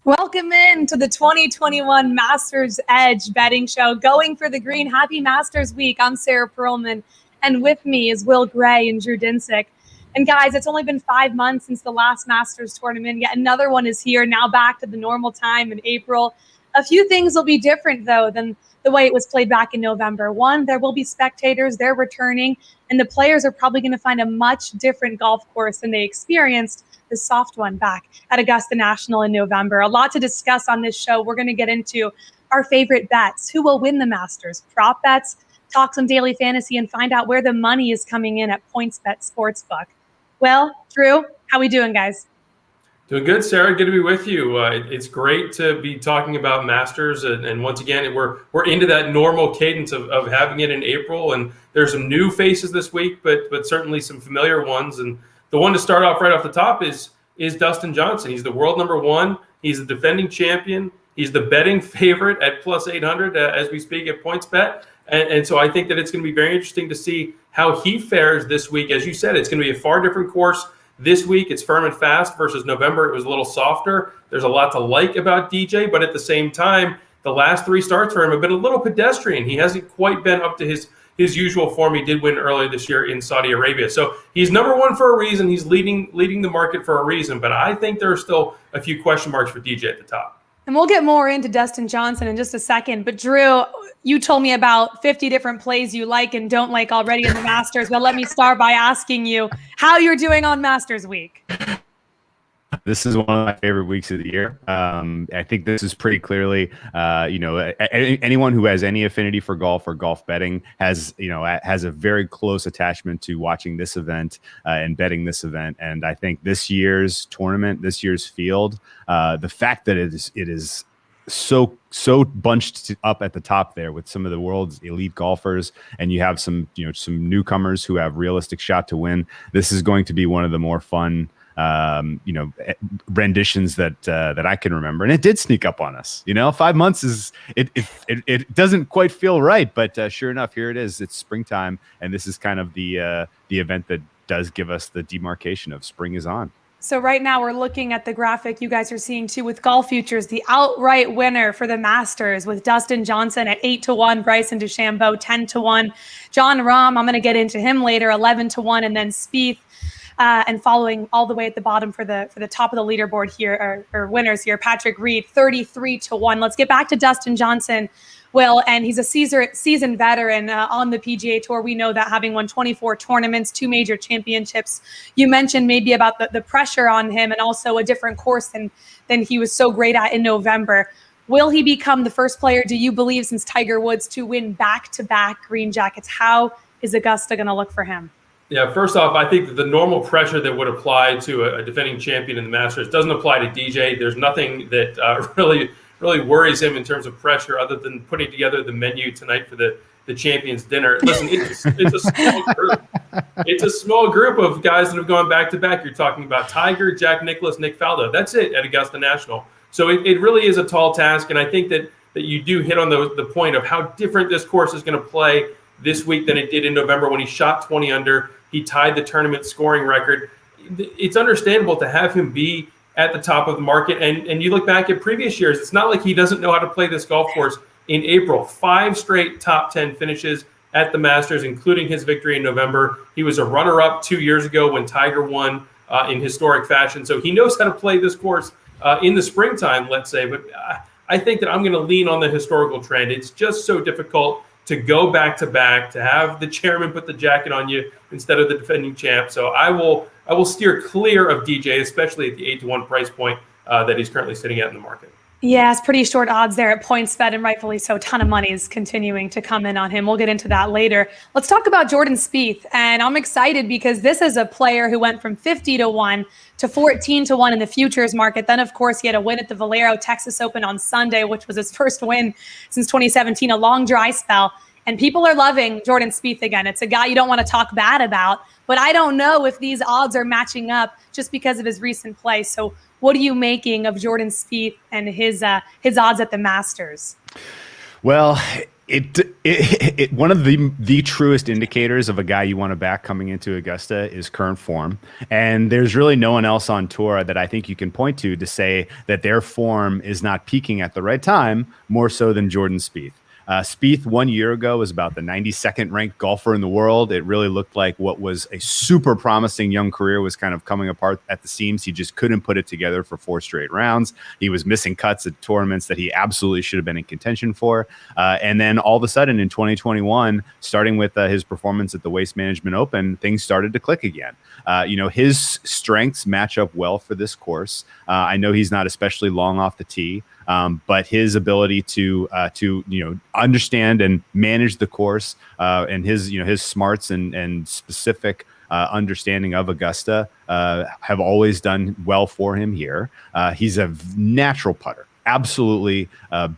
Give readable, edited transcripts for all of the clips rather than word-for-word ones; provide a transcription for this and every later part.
Welcome in to the 2021 Masters Edge betting show. Going for the green. Happy Masters Week. I'm Sara Perlman, and with me is Will Gray and Drew Dinsick. And guys, it's only been 5 months since the last Masters tournament. Yet another one is here, now back to the normal time in April. A few things will be different, though, than the way it was played back in November. One, there will be spectators. They're returning, and the players are probably going to find a much different golf course than they experienced the soft one back at Augusta National in November. A lot to discuss on this show. We're going to get into our favorite bets, who will win the Masters, prop bets, talk some daily fantasy, and find out where the money is coming in at PointsBet Sportsbook. Well, Drew, how we doing, guys? Doing good, Sara. Good to be with you. It's great to be talking about Masters, and once again, we're into that normal cadence of having it in April. And there's some new faces this week, but certainly some familiar ones. And the one to start off right off the top is Dustin Johnson. He's the world number one. He's the defending champion. He's the betting favorite at plus 800 as we speak at PointsBet. And so I think that it's going to be very interesting to see how he fares this week. As you said, it's going to be a far different course. This week, it's firm and fast versus November. It was a little softer. There's a lot to like about DJ, but at the same time, the last 3 starts for him have been a little pedestrian. He hasn't quite been up to his usual form. He did win earlier this year in Saudi Arabia. So he's number one for a reason. He's leading the market for a reason. But I think there are still a few question marks for DJ at the top. And we'll get more into Dustin Johnson in just a second. But Drew, you told me about 50 different plays you like and don't like already in the Masters. But let me start by asking you how you're doing on Masters Week. This is one of my favorite weeks of the year. I think this is pretty clearly, anyone who has any affinity for golf or golf betting has a very close attachment to watching this event and betting this event. And I think this year's tournament, this year's field, the fact that it is so bunched up at the top there with some of the world's elite golfers, and you have some newcomers who have realistic shot to win. This is going to be one of the more fun renditions that I can remember. And it did sneak up on us. 5 months is it doesn't quite feel right, but sure enough, here it is. It's springtime, and this is kind of the event that does give us the demarcation of spring is on. So right now we're looking at the graphic you guys are seeing too with golf futures, the outright winner for the Masters with Dustin Johnson at 8-1, Bryson DeChambeau 10-1, Jon Rahm, I'm going to get into him later, 11-1, and then Spieth. And following all the way at the bottom for the top of the leaderboard here, or winners here, Patrick Reed, 33-1. Let's get back to Dustin Johnson, Will, and he's a seasoned veteran on the PGA Tour. We know that, having won 24 tournaments, 2 major championships. You mentioned maybe about the pressure on him and also a different course than he was so great at in November. Will he become the first player, do you believe, since Tiger Woods to win back-to-back green jackets? How is Augusta going to look for him? Yeah, first off, I think that the normal pressure that would apply to a defending champion in the Masters doesn't apply to DJ. There's nothing that really worries him in terms of pressure other than putting together the menu tonight for the champions dinner. Listen, it's a small group. It's a small group of guys that have gone back-to-back. You're talking about Tiger, Jack Nicklaus, Nick Faldo. That's it at Augusta National. So it really is a tall task, and I think that you do hit on the point of how different this course is going to play this week than it did in November when he shot 20 under. He tied the tournament scoring record. It's understandable to have him be at the top of the market. And you look back at previous years, it's not like he doesn't know how to play this golf course. In April, 5 straight top 10 finishes at the Masters, including his victory in November. He was a runner-up 2 years ago when Tiger won in historic fashion. So he knows how to play this course in the springtime, let's say. But I think that I'm going to lean on the historical trend. It's just so difficult to go back-to-back, to have the chairman put the jacket on you instead of the defending champ. So I will steer clear of DJ, especially at the 8-1 price point that he's currently sitting at in the market. Yeah, it's pretty short odds there at PointsBet, and rightfully so. A ton of money is continuing to come in on him. We'll get into that later. Let's talk about Jordan Spieth, and I'm excited because this is a player who went from 50-1 to 14-1 in the futures market. Then, of course, he had a win at the Valero Texas Open on Sunday, which was his first win since 2017, a long dry spell. And people are loving Jordan Spieth again. It's a guy you don't want to talk bad about, but I don't know if these odds are matching up just because of his recent play. So what are you making of Jordan Spieth and his odds at the Masters? Well, One of the truest indicators of a guy you want to back coming into Augusta is current form. And there's really no one else on tour that I think you can point to say that their form is not peaking at the right time, more so than Jordan Spieth. Spieth 1 year ago was about the 92nd ranked golfer in the world. It really looked like what was a super promising young career was kind of coming apart at the seams. He just couldn't put it together for 4 straight rounds. He was missing cuts at tournaments that he absolutely should have been in contention for. And then all of a sudden in 2021, starting with his performance at the Waste Management Open, things started to click again. His strengths match up well for this course. I know he's not especially long off the tee. But his ability to understand and manage the course and his smarts and specific understanding of Augusta have always done well for him here. He's a natural putter. Absolutely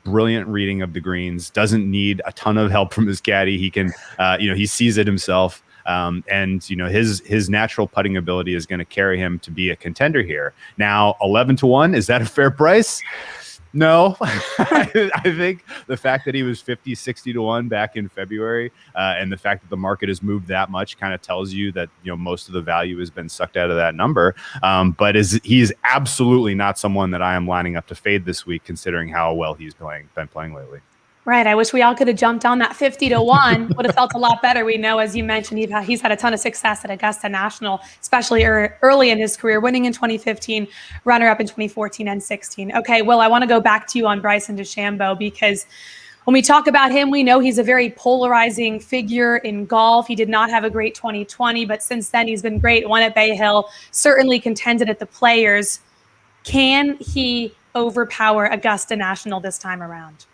brilliant reading of the greens. Doesn't need a ton of help from his caddy. He can, he sees it himself. And his natural putting ability is going to carry him to be a contender here. Now, 11-1, is that a fair price? No, I think the fact that he was 50, 60-1 back in February and the fact that the market has moved that much kind of tells you that, most of the value has been sucked out of that number. But he is absolutely not someone that I am lining up to fade this week, considering how well he's been playing lately. Right. I wish we all could have jumped on that 50-1. Would have felt a lot better. We know, as you mentioned, he's had a ton of success at Augusta National, especially early in his career, winning in 2015, runner-up in 2014 and 16. Okay, Will, I want to go back to you on Bryson DeChambeau, because when we talk about him, we know he's a very polarizing figure in golf. He did not have a great 2020, but since then he's been great. Won at Bay Hill, certainly contended at the Players. Can he overpower Augusta National this time around?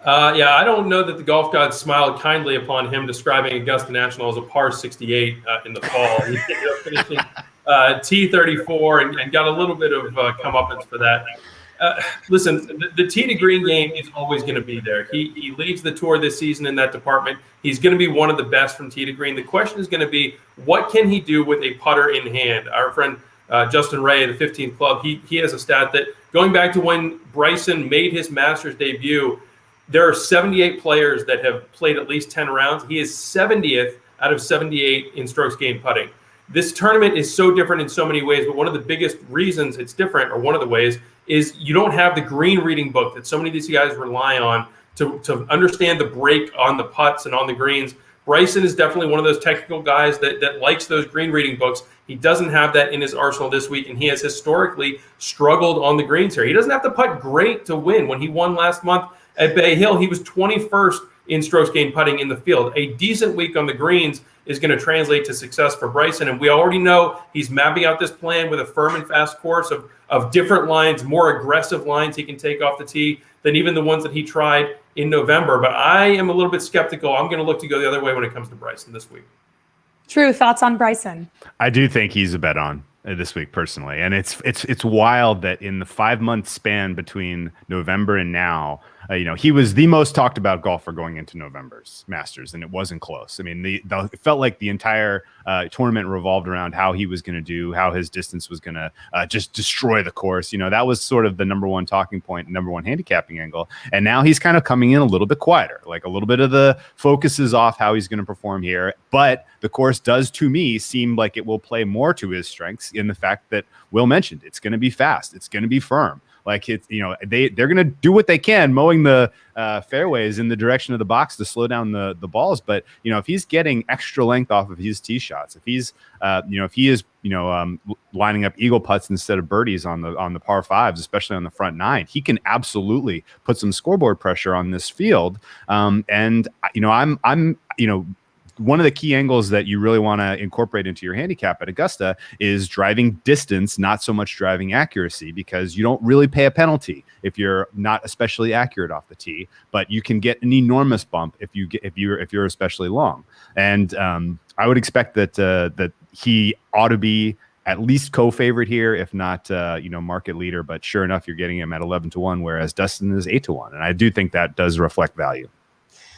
I don't know that the golf gods smiled kindly upon him describing Augusta National as a par 68 in the fall. He ended up finishing T34 and got a little bit of comeuppance for that. Listen, the tee to green game is always going to be there. He leads the tour this season in that department. He's going to be one of the best from tee to green. The question is going to be, what can he do with a putter in hand? Our friend Justin Ray, the 15th Club, he has a stat that going back to when Bryson made his Masters debut, there are 78 players that have played at least 10 rounds. He is 70th out of 78 in strokes gained putting. This tournament is so different in so many ways, but one of the biggest reasons it's different, or one of the ways, is you don't have the green reading book that so many of these guys rely on to understand the break on the putts and on the greens. Bryson is definitely one of those technical guys that likes those green reading books. He doesn't have that in his arsenal this week, and he has historically struggled on the greens here. He doesn't have to putt great to win. When he won last month at Bay Hill, he was 21st in strokes gained putting in the field. A decent week on the greens is going to translate to success for Bryson, and we already know he's mapping out this plan with a firm and fast course of different lines, more aggressive lines he can take off the tee than even the ones that he tried in November. But I am a little bit skeptical. I'm going to look to go the other way when it comes to Bryson this week. True thoughts on Bryson? I do think he's a bet on this week personally, and it's wild that in the 5-month span between November and now, he was the most talked about golfer going into November's Masters, and it wasn't close. I mean, it felt like the entire tournament revolved around how he was going to do, how his distance was going to just destroy the course. That was sort of the number one talking point, number one handicapping angle. And now he's kind of coming in a little bit quieter, like a little bit of the focus is off how he's going to perform here. But the course does, to me, seem like it will play more to his strengths in the fact that Will mentioned it's going to be fast, it's going to be firm. Like they're going to do what they can, mowing the fairways in the direction of the box to slow down the balls. But if he's getting extra length off of his tee shots, if he's if he is lining up eagle putts instead of birdies on the par fives, especially on the front nine, he can absolutely put some scoreboard pressure on this field. And I'm one of the key angles that you really want to incorporate into your handicap at Augusta is driving distance, not so much driving accuracy, because you don't really pay a penalty if you're not especially accurate off the tee, but you can get an enormous bump if you're especially long. And I would expect that he ought to be at least co-favorite here, if not market leader. But sure enough, you're getting him at 11-1, whereas Dustin is 8-1, and I do think that does reflect value.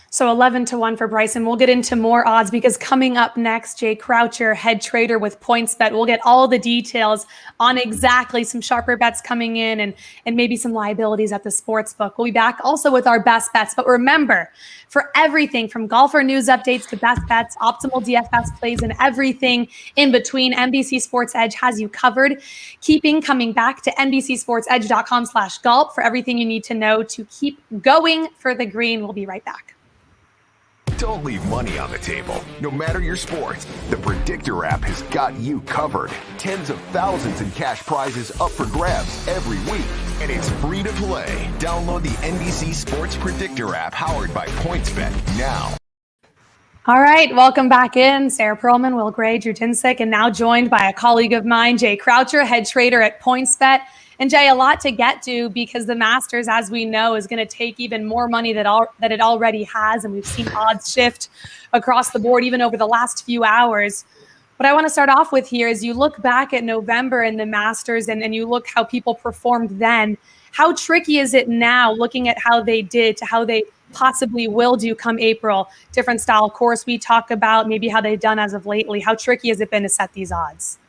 So 11-1 for Bryson. We'll get into more odds because coming up next, Jay Croucher, head trader with PointsBet. We'll get all the details on exactly some sharper bets coming in and maybe some liabilities at the sports book. We'll be back also with our best bets. But remember, for everything from golfer news updates to best bets, optimal DFS plays, and everything in between, NBC Sports Edge has you covered. Coming back to NBCSportsEdge.com/golf for everything you need to know to keep going for the green. We'll be right back. Don't leave money on the table. No matter your sport, the Predictor app has got you covered. Tens of thousands in cash prizes up for grabs every week. And it's free to play. Download the NBC Sports Predictor app powered by PointsBet now. All right, welcome back in. Sara Perlman, Will Gray, Drew Dinsick, and now joined by a colleague of mine, Jay Croucher, head trader at PointsBet. And Jay, a lot to get to because the Masters, as we know, is going to take even more money that it already has. And we've seen odds shift across the board, even over the last few hours. What I want to start off with here is you look back at November and the Masters and you look how people performed then. How tricky is it now looking at how they did to how they possibly will do come April? Different style course we talk about, maybe how they've done as of lately. How tricky has it been to set these odds?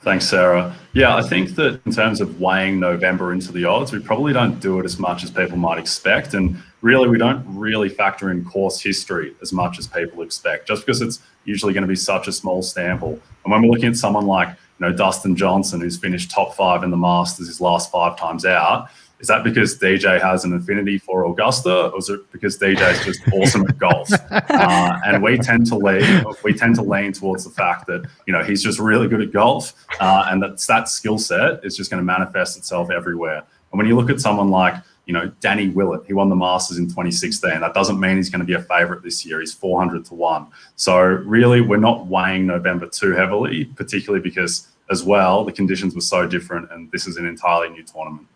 Thanks, Sarah. Yeah, I think that in terms of weighing November into the odds, we probably don't do it as much as people might expect. And really, we don't really factor in course history as much as people expect, just because it's usually going to be such a small sample. And when we're looking at someone like, Dustin Johnson, who's finished top 5 in the Masters his last 5 times out, is that because DJ has an affinity for Augusta, or is it because DJ is just awesome at golf? And we tend to lean towards the fact that he's just really good at golf, and that skill set is just going to manifest itself everywhere. And when you look at someone like Danny Willett, he won the Masters in 2016. That doesn't mean he's going to be a favorite this year. He's 400-1. So really, we're not weighing November too heavily, particularly because as well the conditions were so different, and this is an entirely new tournament.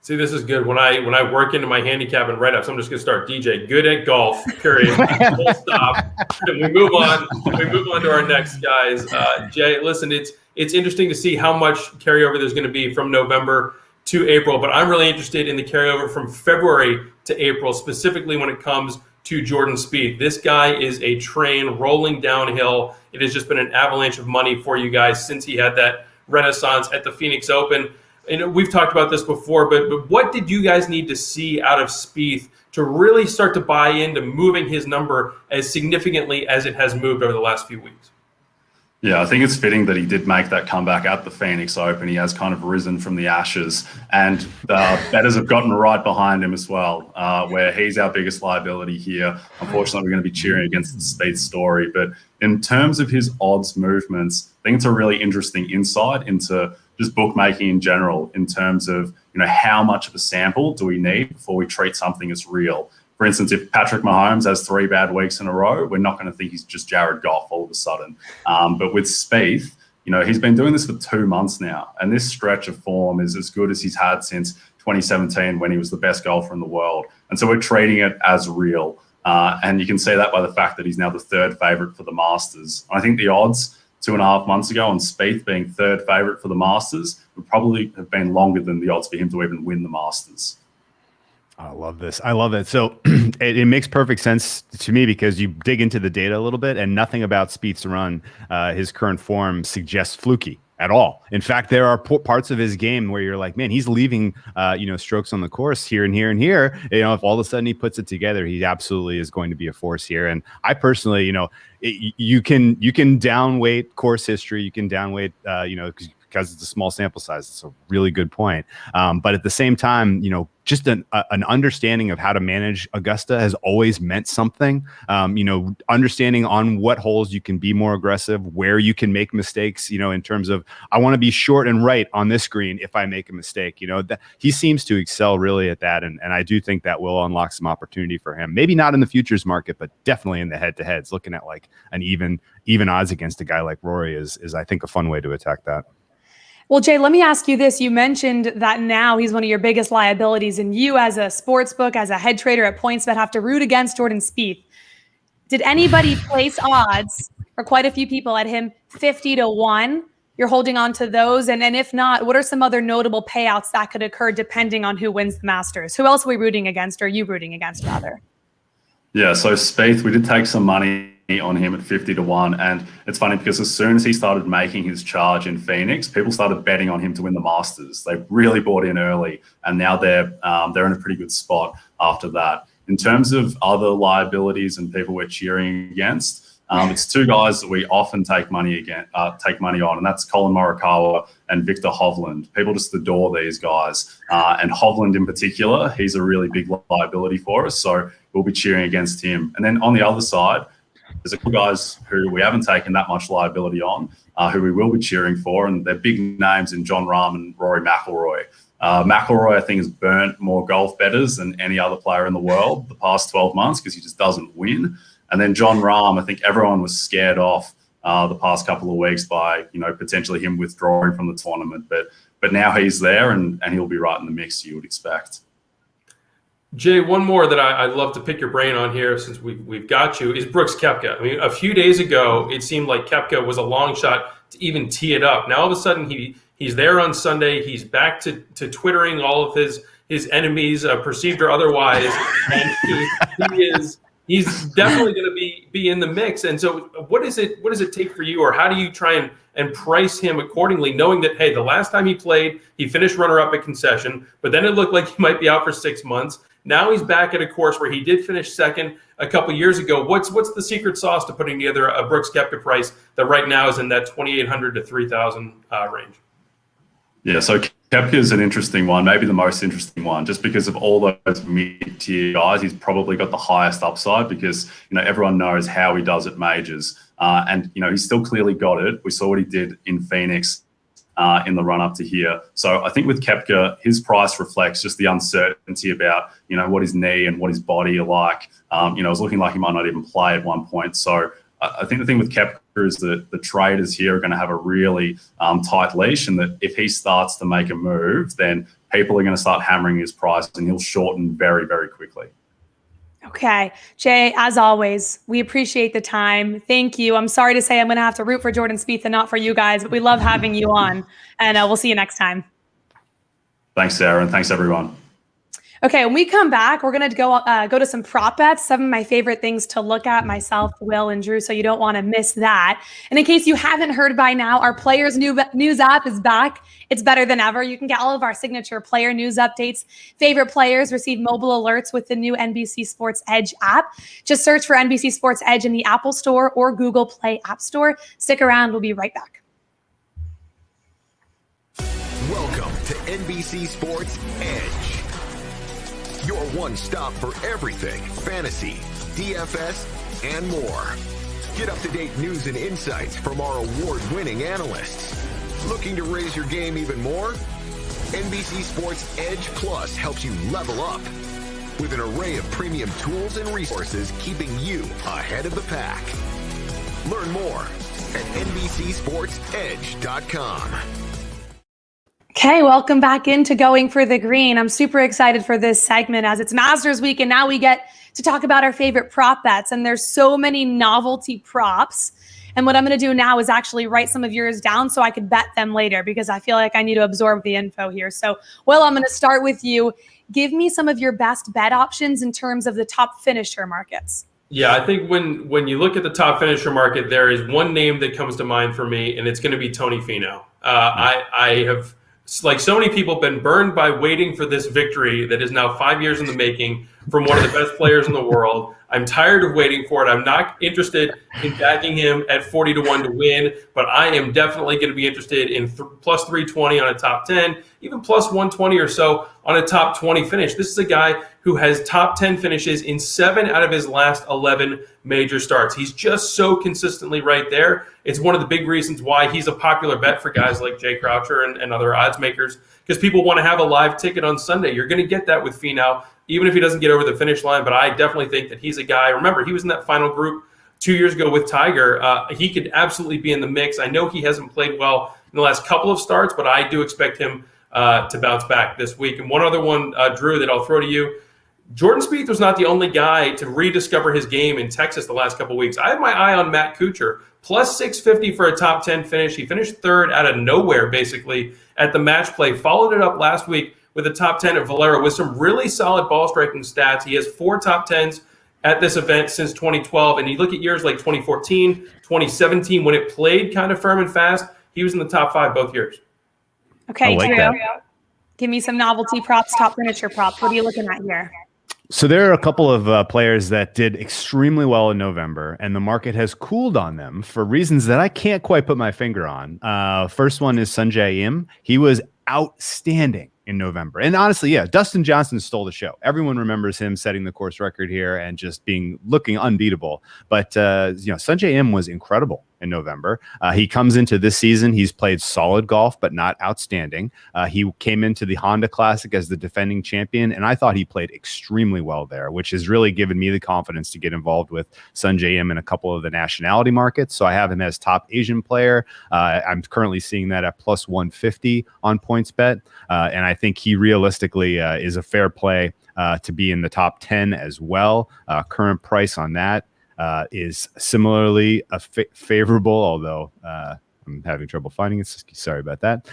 See, this is good. When I work into my handicap and write-ups, I'm just going to start DJ, good at golf, period. Full stop. And we move on. We move on to our next guys. Jay, listen, it's interesting to see how much carryover there's going to be from November to April, but I'm really interested in the carryover from February to April, specifically when it comes to Jordan Spieth. This guy is a train rolling downhill. It has just been an avalanche of money for you guys since he had that renaissance at the Phoenix Open. And we've talked about this before, but what did you guys need to see out of Spieth to really start to buy into moving his number as significantly as it has moved over the last few weeks? Yeah, I think it's fitting that he did make that comeback at the Phoenix Open. He has kind of risen from the ashes, and the bettors have gotten right behind him as well, where he's our biggest liability here. Unfortunately, we're going to be cheering against the Spieth story. But in terms of his odds movements, I think it's a really interesting insight into just bookmaking in general, in terms of how much of a sample do we need before we treat something as real. For instance, if Patrick Mahomes has 3 bad weeks in a row, we're not going to think he's just Jared Goff all of a sudden. But with Spieth, he's been doing this for 2 months now, and this stretch of form is as good as he's had since 2017 when he was the best golfer in the world. And so we're treating it as real. And you can see that by the fact that he's now the 3rd favorite for the Masters. I think the odds 2.5 months ago on Spieth being 3rd favorite for the Masters would probably have been longer than the odds for him to even win the Masters. I love this. I love it. So it makes perfect sense to me because you dig into the data a little bit, and nothing about Spieth's run, his current form, suggests fluky at all. In fact, there are parts of his game where you're like, man, he's leaving, strokes on the course here and here and here. If all of a sudden he puts it together, he absolutely is going to be a force here. And I personally, you can downweight course history. You can downweight, because it's a small sample size. It's a really good point. But at the same time, just an understanding of how to manage Augusta has always meant something. Understanding on what holes you can be more aggressive, where you can make mistakes, in terms of, I want to be short and right on this green if I make a mistake. That he seems to excel really at that. And I do think that will unlock some opportunity for him. Maybe not in the futures market, but definitely in the head-to-heads. Looking at like an even odds against a guy like Rory is I think a fun way to attack that. Well, Jay, let me ask you this. You mentioned that now he's one of your biggest liabilities, and you as a sports book, as a head trader at PointsBet, have to root against Jordan Spieth. Did anybody place odds, or quite a few people, at him 50-1? You're holding on to those? And if not, what are some other notable payouts that could occur depending on who wins the Masters? Who else are we rooting against, or are you rooting against, rather? Yeah, so Spieth, we did take some money on him at 50-1, and it's funny because as soon as he started making his charge in Phoenix, people started betting on him to win the Masters. They really bought in early, and now they're in a pretty good spot after that. In terms of other liabilities and people we're cheering against, it's two guys that we often take money on, and that's Colin Morikawa and Victor Hovland. People just adore these guys, and Hovland in particular, he's a really big liability for us, so we'll be cheering against him. And then on the other side, there's a couple guys who we haven't taken that much liability on, who we will be cheering for, and they're big names in Jon Rahm and Rory McIlroy. McIlroy, I think, has burnt more golf bettors than any other player in the world the past 12 months because he just doesn't win. And then Jon Rahm, I think everyone was scared off the past couple of weeks by, potentially him withdrawing from the tournament. But now he's there and he'll be right in the mix, you would expect. Jay, one more that I'd love to pick your brain on here since we've got you is Brooks Koepka. I mean, a few days ago, it seemed like Koepka was a long shot to even tee it up. Now all of a sudden he's there on Sunday. He's back to Twittering all of his enemies, perceived or otherwise, and he's definitely going to be in the mix. And so what does it take for you, or how do you try and price him accordingly, knowing that, hey, the last time he played, he finished runner-up at Concession, but then it looked like he might be out for 6 months. Now he's back at a course where he did finish second a couple years ago. What's the secret sauce to putting together a Brooks Koepka price that right now is in that $2,800 to $3,000 range? Yeah, so Koepka is an interesting one, maybe the most interesting one, just because of all those mid-tier guys. He's probably got the highest upside because everyone knows how he does at majors, and he's still clearly got it. We saw what he did in Phoenix in the run-up to here. So I think with Koepka, his price reflects just the uncertainty about what his knee and what his body are like. It was looking like he might not even play at one point. So I think the thing with Koepka is that the traders here are going to have a really tight leash, and that if he starts to make a move, then people are going to start hammering his price and he'll shorten very, very quickly. Okay. Jay, as always, we appreciate the time. Thank you. I'm sorry to say I'm going to have to root for Jordan Spieth and not for you guys, but we love having you on, and we'll see you next time. Thanks, Sarah, and thanks, everyone. Okay, when we come back, we're going to go to some prop bets, some of my favorite things to look at, myself, Will, and Drew, so you don't want to miss that. And in case you haven't heard by now, our Players News app is back. It's better than ever. You can get all of our signature player news updates. Favorite players receive mobile alerts with the new NBC Sports Edge app. Just search for NBC Sports Edge in the Apple Store or Google Play App Store. Stick around. We'll be right back. Welcome to NBC Sports Edge, your one stop for everything fantasy, DFS, and more. Get up-to-date news and insights from our award-winning analysts. Looking to raise your game even more? NBC Sports Edge Plus helps you level up with an array of premium tools and resources keeping you ahead of the pack. Learn more at NBCSportsEdge.com. Okay, welcome back into Going for the Green. I'm super excited for this segment as it's Masters Week, and now we get to talk about our favorite prop bets. And there's so many novelty props. And what I'm going to do now is actually write some of yours down so I could bet them later, because I feel like I need to absorb the info here. So, Will, I'm going to start with you. Give me some of your best bet options in terms of the top finisher markets. Yeah, I think when you look at the top finisher market, there is one name that comes to mind for me, and it's going to be Tony Finau. I have, like so many people, been burned by waiting for this victory that is now 5 years in the making from one of the best players in the world. I'm tired of waiting for it. I'm not interested in backing him at 40-1 to win, but I am definitely going to be interested in plus 320 on a top 10, even plus 120 or so on a top 20 finish. This is a guy who has top 10 finishes in 7 out of his last 11 major starts. He's just so consistently right there. It's one of the big reasons why he's a popular bet for guys like Jay Croucher and other odds makers, because people want to have a live ticket on Sunday. You're going to get that with Finau, even if he doesn't get over the finish line. But I definitely think that he's a guy. Remember, he was in that final group 2 years ago with Tiger. He could absolutely be in the mix. I know he hasn't played well in the last couple of starts, but I do expect him to bounce back this week. And one other one, Drew, that I'll throw to you. Jordan Spieth was not the only guy to rediscover his game in Texas the last couple of weeks. I have my eye on Matt Kuchar, plus 650 for a top 10 finish. He finished third out of nowhere, basically, at the match play. Followed it up last week with a top 10 at Valero with some really solid ball striking stats. He has 4 top 10s at this event since 2012. And you look at years like 2014, 2017, when it played kind of firm and fast, he was in the top 5 both years. Okay, I like Drew, that. give me some novelty props, top finisher props. What are you looking at here? So there are a couple of players that did extremely well in November, and the market has cooled on them for reasons that I can't quite put my finger on. First one is Sungjae Im. He was outstanding in November. And honestly, yeah, Dustin Johnson stole the show. Everyone remembers him setting the course record here and just looking unbeatable. But Sungjae Im was incredible in November. He comes into this season. He's played solid golf, but not outstanding. He came into the Honda Classic as the defending champion, and I thought he played extremely well there, which has really given me the confidence to get involved with Sungjae Im in a couple of the nationality markets. So I have him as top Asian player. I'm currently seeing that at plus 150 on PointsBet, and I think he realistically is a fair play to be in the top 10 as well. Current price on that is similarly favorable, although I'm having trouble finding it. Sorry about that.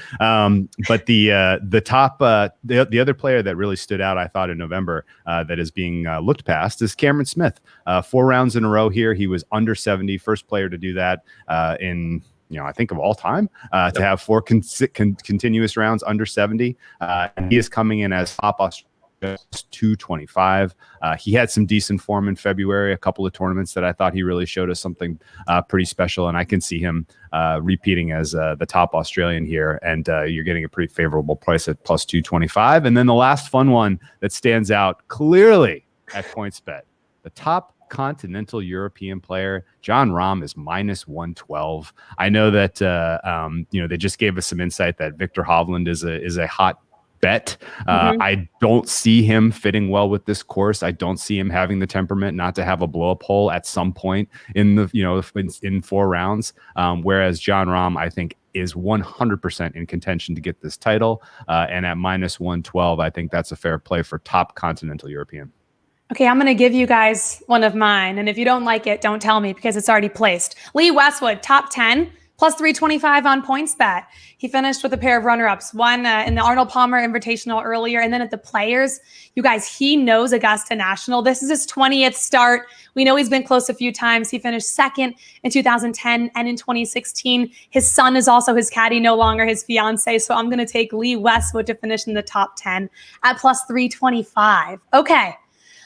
But the top, the other player that really stood out, I thought, in November that is being looked past is Cameron Smith. 4 rounds in a row here. He was under 70, first player to do that in I think of all time, to have 4 continuous rounds under 70. And he is coming in as top Australian. 225. He had some decent form in February, a couple of tournaments that I thought he really showed us something pretty special, and I can see him repeating as the top Australian here, and you're getting a pretty favorable price at plus 225. And then the last fun one that stands out clearly at PointsBet, the top continental European player, Jon Rahm, is minus 112. I know that they just gave us some insight that Victor Hovland is a hot bet. I don't see him fitting well with this course. I don't see him having the temperament not to have a blow up hole at some point in the in 4 rounds. Whereas Jon Rahm, I think, is 100% in contention to get this title. And at minus 112, I think that's a fair play for top continental European. Okay, I'm going to give you guys one of mine. And if you don't like it, don't tell me because it's already placed. Lee Westwood, top 10. Plus 325 on PointsBet. He finished with a pair of runner-ups, one in the Arnold Palmer Invitational earlier, and then at the Players. You guys, he knows Augusta National. This is his 20th start. We know he's been close a few times. He finished second in 2010 and in 2016. His son is also his caddy, no longer his fiance. So I'm going to take Lee Westwood to finish in the top 10 at plus 325. Okay,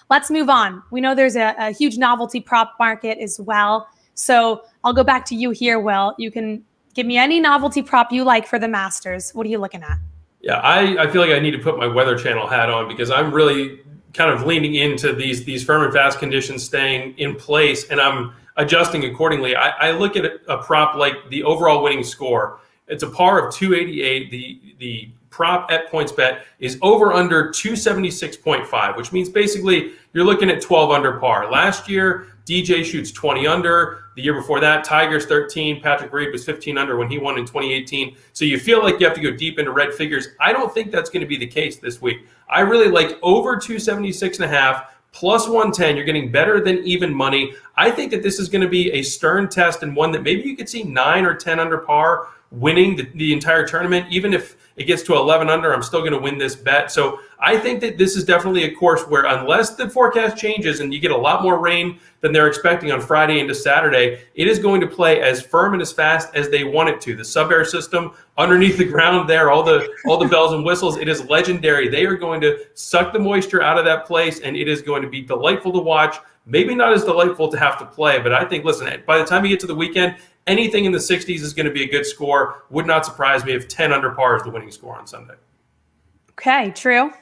let's move on. We know there's a huge novelty prop market as well. So I'll go back to you here, Will. You can give me any novelty prop you like for the Masters. What are you looking at? Yeah, I feel like I need to put my Weather Channel hat on because I'm really kind of leaning into these firm and fast conditions staying in place, and I'm adjusting accordingly. I look at a prop like the overall winning score. It's a par of 288. The prop at PointsBet is over under 276.5, which means basically you're looking at 12 under par. Last year, DJ shoots 20 under. The year before that, Tiger's 13. Patrick Reed was 15 under when he won in 2018. So you feel like you have to go deep into red figures. I don't think that's going to be the case this week. I really like over 276.5 plus 110. You're getting better than even money. I think that this is going to be a stern test and one that maybe you could see 9 or 10 under par winning the entire tournament. Even if it gets to 11 under, I'm still going to win this bet. So I think that this is definitely a course where unless the forecast changes and you get a lot more rain than they're expecting on Friday into Saturday, it is going to play as firm and as fast as they want it to. The sub-air system underneath the ground there, all the bells and whistles, it is legendary. They are going to suck the moisture out of that place, and it is going to be delightful to watch. Maybe not as delightful to have to play, but I think, listen, by the time you get to the weekend, anything in the 60s is going to be a good score. Would not surprise me if 10 under par is the winning score on Sunday. Okay, True.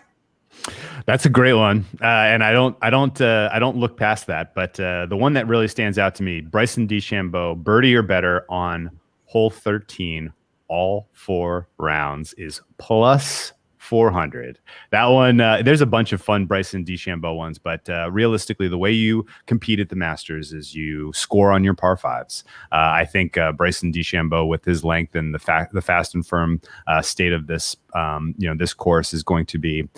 That's a great one, and I don't look past that. But the one that really stands out to me, Bryson DeChambeau, birdie or better on hole 13, all 4 rounds, is plus 400. That one, there's a bunch of fun Bryson DeChambeau ones, but realistically, the way you compete at the Masters is you score on your par 5s. I think Bryson DeChambeau, with his length and the fast and firm state of this, this course, is going to be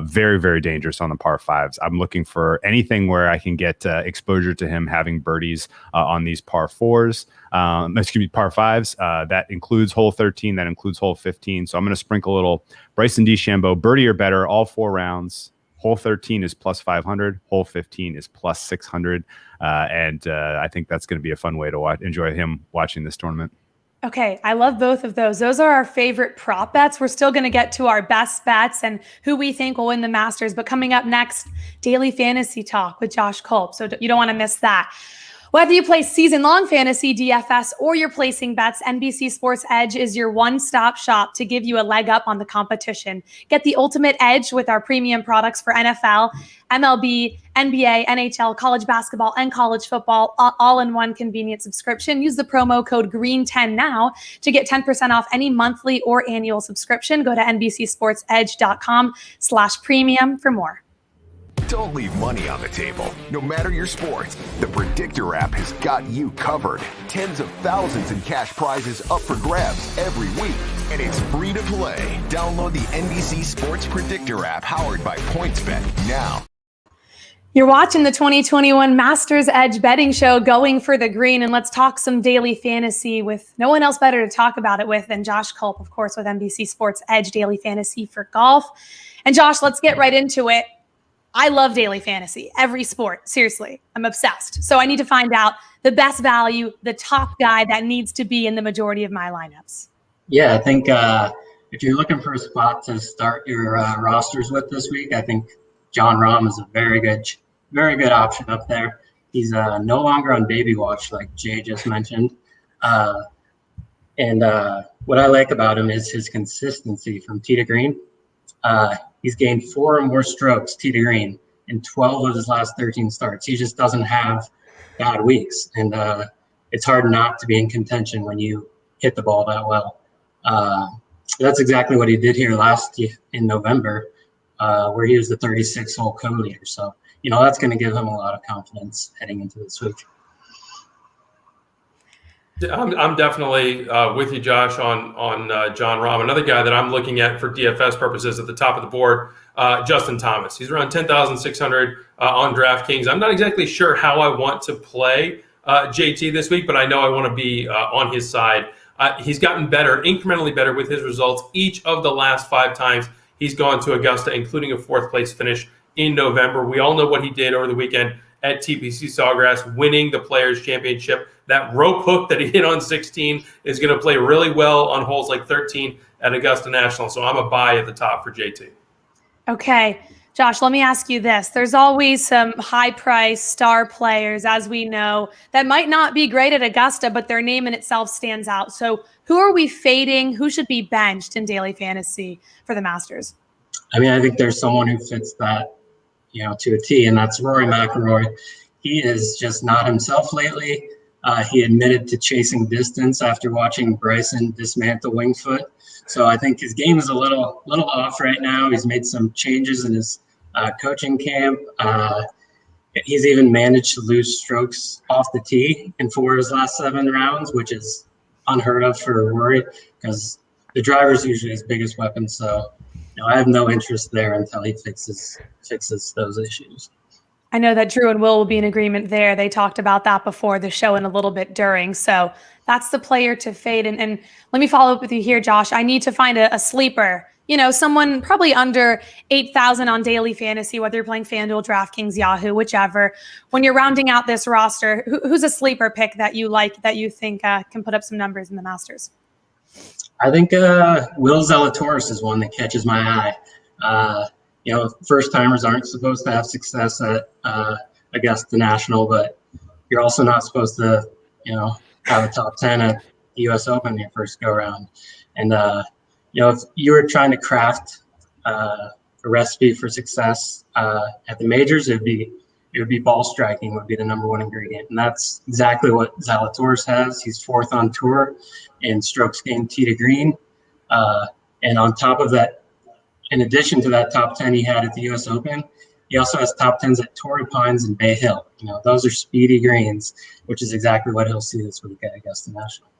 very, very dangerous on the par 5s. I'm looking for anything where I can get exposure to him having birdies on these par 4s. Par 5s. That includes hole 13. That includes hole 15. So I'm going to sprinkle a little Bryson DeChambeau, birdie or better, all 4 rounds, Hole 13 is plus 500. Hole 15 is plus 600. And I think that's going to be a fun way to enjoy him watching this tournament. Okay, I love both of those. Those are our favorite prop bets. We're still going to get to our best bets and who we think will win the Masters. But coming up next, daily fantasy talk with Josh Culp. So you don't want to miss that. Whether you play season-long fantasy, DFS, or you're placing bets, NBC Sports Edge is your one-stop shop to give you a leg up on the competition. Get the ultimate edge with our premium products for NFL, MLB, NBA, NHL, college basketball, and college football, all in one convenient subscription. Use the promo code GREEN10 now to get 10% off any monthly or annual subscription. Go to NBCSportsEdge.com/premium for more. Don't leave money on the table. No matter your sport, the Predictor app has got you covered. Tens of thousands in cash prizes up for grabs every week. And it's free to play. Download the NBC Sports Predictor app powered by PointsBet now. You're watching the 2021 Masters Edge betting show, Going for the Green, and let's talk some daily fantasy with no one else better to talk about it with than Josh Culp, of course, with NBC Sports Edge Daily Fantasy for golf. And Josh, let's get right into it. I love daily fantasy, every sport. Seriously, I'm obsessed. So I need to find out the best value, the top guy that needs to be in the majority of my lineups. Yeah, I think if you're looking for a spot to start your rosters with this week, I think Jon Rahm is a very good option up there. He's no longer on baby watch, like Jay just mentioned. And what I like about him is his consistency from tee to green. He's gained 4 or more strokes tee to green in 12 of his last 13 starts. He just doesn't have bad weeks, and it's hard not to be in contention when you hit the ball that well. That's exactly what he did here last year in November, where he was the 36-hole co-leader. So, that's going to give him a lot of confidence heading into this week. I'm definitely with you, Josh, on Jon Rahm. Another guy that I'm looking at for DFS purposes at the top of the board, Justin Thomas. He's around 10,600 on DraftKings. I'm not exactly sure how I want to play JT this week, but I know I want to be on his side. He's gotten better, incrementally better with his results each of the last 5 times he's gone to Augusta, including a 4th-place finish in November. We all know what he did over the weekend at TPC Sawgrass, winning the Players' Championship. That rope hook that he hit on 16 is going to play really well on holes like 13 at Augusta National. So I'm a buy at the top for JT. Okay, Josh, let me ask you this. There's always some high-priced star players, as we know, that might not be great at Augusta, but their name in itself stands out. So who are we fading? Who should be benched in daily fantasy for the Masters? I mean, I think there's someone who fits that, to a T, and that's Rory McIlroy. He is just not himself lately. He admitted to chasing distance after watching Bryson dismantle Winged Foot. So I think his game is a little off right now. He's made some changes in his coaching camp. He's even managed to lose strokes off the tee in 4 of his last 7 rounds, which is unheard of for Rory because the driver is usually his biggest weapon. So I have no interest there until he fixes those issues. I know that Drew and Will be in agreement there. They talked about that before the show and a little bit during. So that's the player to fade. And let me follow up with you here, Josh. I need to find a sleeper, someone probably under 8,000 on daily fantasy, whether you're playing FanDuel, DraftKings, Yahoo, whichever. When you're rounding out this roster, who's a sleeper pick that you like, that you think can put up some numbers in the Masters? I think Will Zalatoris is one that catches my eye. First timers aren't supposed to have success at Augusta National, but you're also not supposed to, have a top 10 at the U.S. Open your first go round. And if you were trying to craft a recipe for success at the majors, it would be ball striking would be the number 1 ingredient, and that's exactly what Zalatoris has. He's 4th on tour in strokes gained tee to green, and on top of that, in addition to that top 10 he had at the U.S. Open, he also has top 10s at Torrey Pines and Bay Hill. Those are speedy greens, which is exactly what he'll see this week at Augusta National.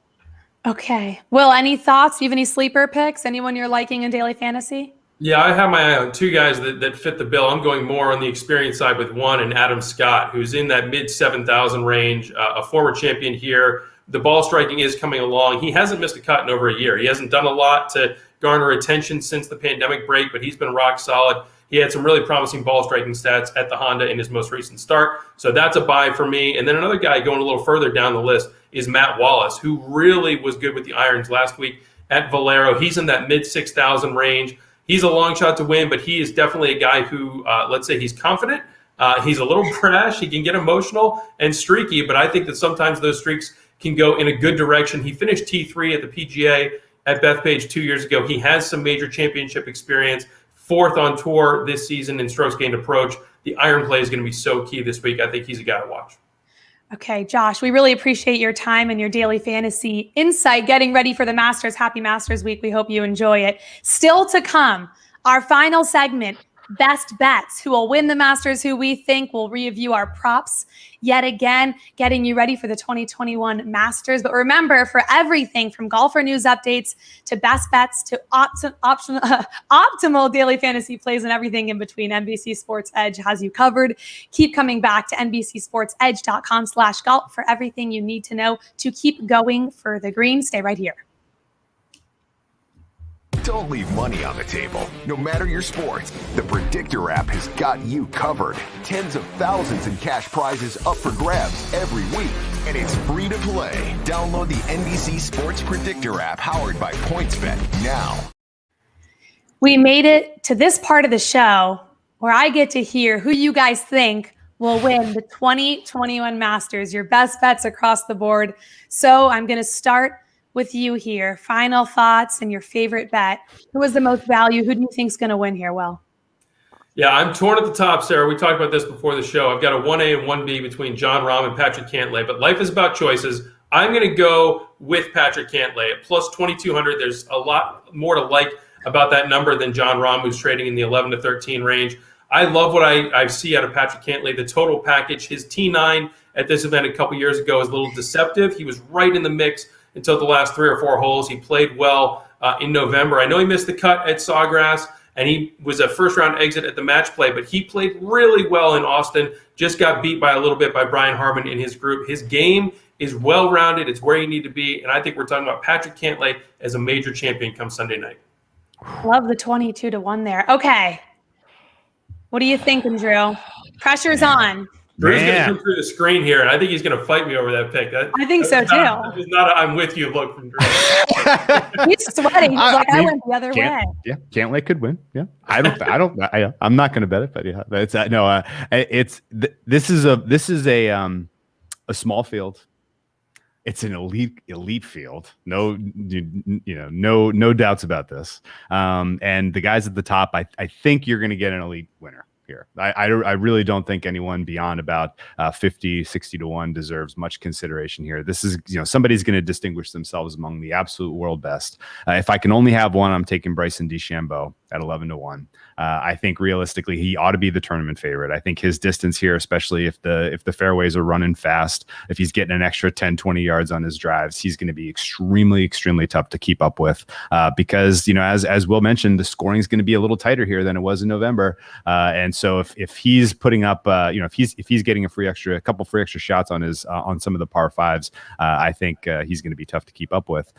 Okay. Will, any thoughts? Do you have any sleeper picks? Anyone you're liking in daily fantasy? Yeah, I have my eye on 2 guys that fit the bill. I'm going more on the experience side with one, and Adam Scott, who's in that mid-7,000 range, a former champion here. The ball striking is coming along. He hasn't missed a cut in over a year. He hasn't done a lot to garner attention since the pandemic break, but he's been rock solid. He had some really promising ball striking stats at the Honda in his most recent start. So that's a buy for me. And then another guy going a little further down the list is Matt Wallace, who really was good with the irons last week at Valero. He's in that mid 6,000 range. He's a long shot to win, but he is definitely a guy who, let's say he's confident. He's a little brash. He can get emotional and streaky, but I think that sometimes those streaks can go in a good direction. He finished T3 at the PGA at Bethpage 2 years ago. He has some major championship experience, 4th on tour this season in strokes gained approach. The iron play is going to be so key this week. I think he's a guy to watch. Okay, Josh, we really appreciate your time and your daily fantasy insight getting ready for the Masters. Happy Masters Week. We hope you enjoy it. Still to come, our final segment, Best Bets, who will win the Masters, who we think will review our props yet again, getting you ready for the 2021 Masters. But remember, for everything from golfer news updates to best bets to optimal daily fantasy plays and everything in between, NBC Sports Edge has you covered. Keep coming back to NBCSportsEdge.com/golf for everything you need to know to keep going for the green. Stay right here. Don't leave money on the table. No matter your sport, the Predictor app has got you covered. Tens of thousands in cash prizes up for grabs every week. And it's free to play. Download the NBC Sports Predictor app powered by PointsBet now. We made it to this part of the show where I get to hear who you guys think will win the 2021 Masters, your best bets across the board. So I'm going to start with you here. Final thoughts and your favorite bet. Who was the most value? Who do you think is going to win here, Will? Yeah, I'm torn at the top, Sarah. We talked about this before the show. I've got a 1A and 1B between Jon Rahm and Patrick Cantlay, but life is about choices. I'm going to go with Patrick Cantlay at plus 2,200. There's a lot more to like about that number than Jon Rahm, who's trading in the 11 to 13 range. I love what I see out of Patrick Cantlay, the total package. His T9 at this event a couple years ago is a little deceptive. He was right in the mix until the last 3 or 4 holes. He played well in November. I know he missed the cut at Sawgrass, and he was a first-round exit at the match play, but he played really well in Austin, just got beat by a little bit by Brian Harman in his group. His game is well-rounded. It's where you need to be, and I think we're talking about Patrick Cantlay as a major champion come Sunday night. Love the 22-1 there. Okay. What are you thinking, Drew? Pressure's on. Drew's going to come through the screen here, and I think he's going to fight me over that pick. I think so, too. That was not a I'm with you look from Drew. He's sweating. He's like, I went the other way. Yeah, Cantlay could win. Yeah, I'm not going to bet it, but yeah, it's this is a small field. It's an elite field. No doubts about this. And the guys at the top, I think you're going to get an elite winner here. I really don't think anyone beyond about 50, 60 to 1 deserves much consideration here. This is, somebody's going to distinguish themselves among the absolute world best. If I can only have one, I'm taking Bryson DeChambeau at 11 to 1. I think realistically he ought to be the tournament favorite. I think his distance here, especially if the fairways are running fast, if he's getting an extra 10, 20 yards on his drives, he's going to be extremely tough to keep up with because, as Will mentioned, the scoring is going to be a little tighter here than it was in November. And so if he's putting up, if he's getting a couple free extra shots on his on some of the par fives, I think he's going to be tough to keep up with.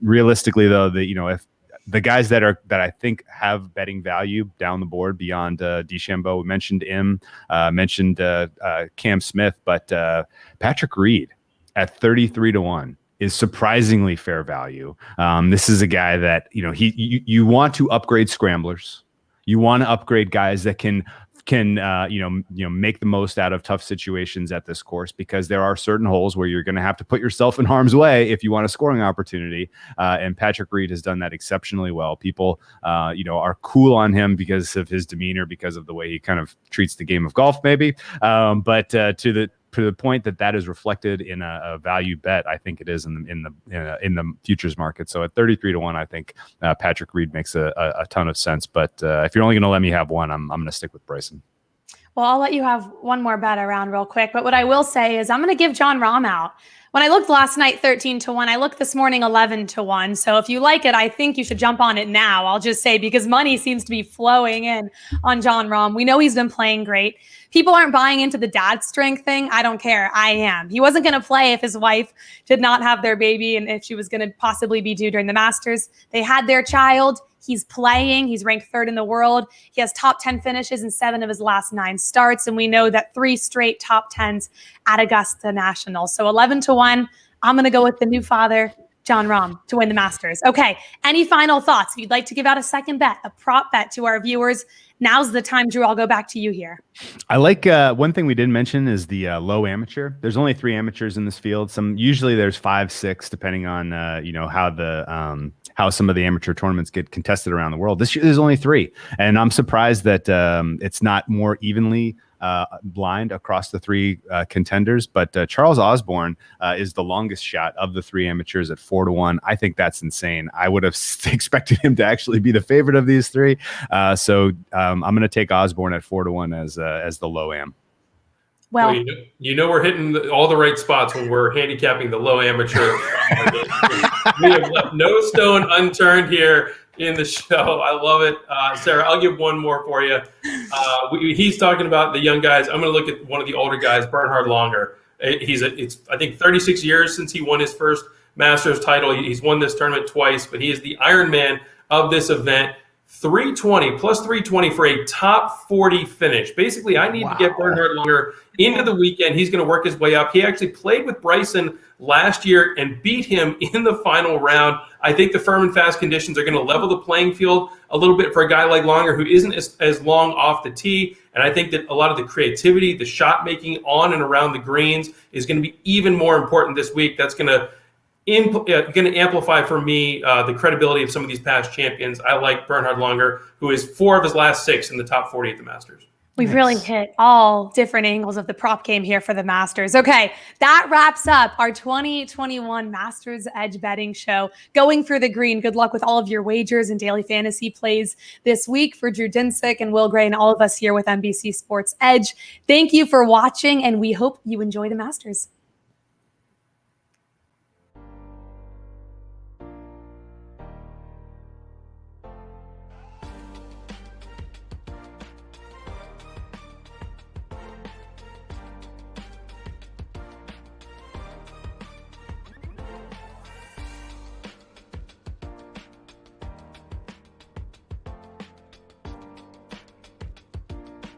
Realistically, though, if the guys that I think have betting value down the board beyond DeChambeau, we mentioned Cam Smith, but Patrick Reed at 33 to 1 is surprisingly fair value. This is a guy that you want to upgrade scramblers. You want to upgrade guys that can make the most out of tough situations at this course, because there are certain holes where you're going to have to put yourself in harm's way if you want a scoring opportunity. And Patrick Reed has done that exceptionally well. People, are cool on him because of his demeanor, because of the way he kind of treats the game of golf, maybe. But to the point that is reflected in a value bet, I think it is in the futures market. So at 33 to 1, I think Patrick Reed makes a ton of sense. But if you're only going to let me have one, I'm going to stick with Bryson. Well, I'll let you have one more bet around real quick. But what I will say is I'm going to give Jon Rahm out. When I looked last night, 13 to 1, I looked this morning, 11 to 1. So if you like it, I think you should jump on it now. I'll just say, because money seems to be flowing in on Jon Rahm. We know he's been playing great. People aren't buying into the dad strength thing. I don't care. I am. He wasn't going to play if his wife did not have their baby and if she was going to possibly be due during the Masters. They had their child. He's playing. He's ranked 3rd in the world. He has top 10 finishes in 7 of his last 9 starts. And we know that 3 straight top 10s at Augusta National. So 11-1. I'm going to go with the new father, Jon Rahm, to win the Masters. Okay. Any final thoughts? If you'd like to give out a second bet, a prop bet to our viewers, now's the time. Drew, I'll go back to you here. I like one thing we didn't mention is the low amateur. There's only 3 amateurs in this field. Usually there's 5, 6, depending on how some of the amateur tournaments get contested around the world. This year there's only 3, and I'm surprised that it's not more evenly blind across the 3 contenders. But Charles Osborne is the longest shot of the 3 amateurs at 4-1. I think that's insane. I would have expected him to actually be the favorite of these 3. So I'm going to take Osborne at 4-1 as the low am. Well, we're hitting all the right spots when we're handicapping the low amateur. We have left no stone unturned here in the show. I love it. Sara, I'll give one more for you. He's talking about the young guys. I'm going to look at one of the older guys, Bernhard Langer. It's I think 36 years since he won his first Masters title. He's won this tournament twice, but he is the Iron Man of this event. 320 plus 320 for a top 40 finish. Basically, I need to get Bernhard Langer into the weekend. He's going to work his way up. He actually played with Bryson last year and beat him in the final round. I think the firm and fast conditions are going to level the playing field a little bit for a guy like Langer, who isn't as long off the tee. And I think that a lot of the creativity, the shot making on and around the greens is going to be even more important this week. That's going to amplify for me the credibility of some of these past champions. I like Bernhard Langer, who is 4 of his last 6 in the top 40 at the Masters. We've really hit all different angles of the prop game here for the Masters. Okay, that wraps up our 2021 Masters Edge betting show. Going for the green. Good luck with all of your wagers and daily fantasy plays this week for Drew Dinsick and Will Gray and all of us here with NBC Sports Edge. Thank you for watching, and we hope you enjoy the Masters.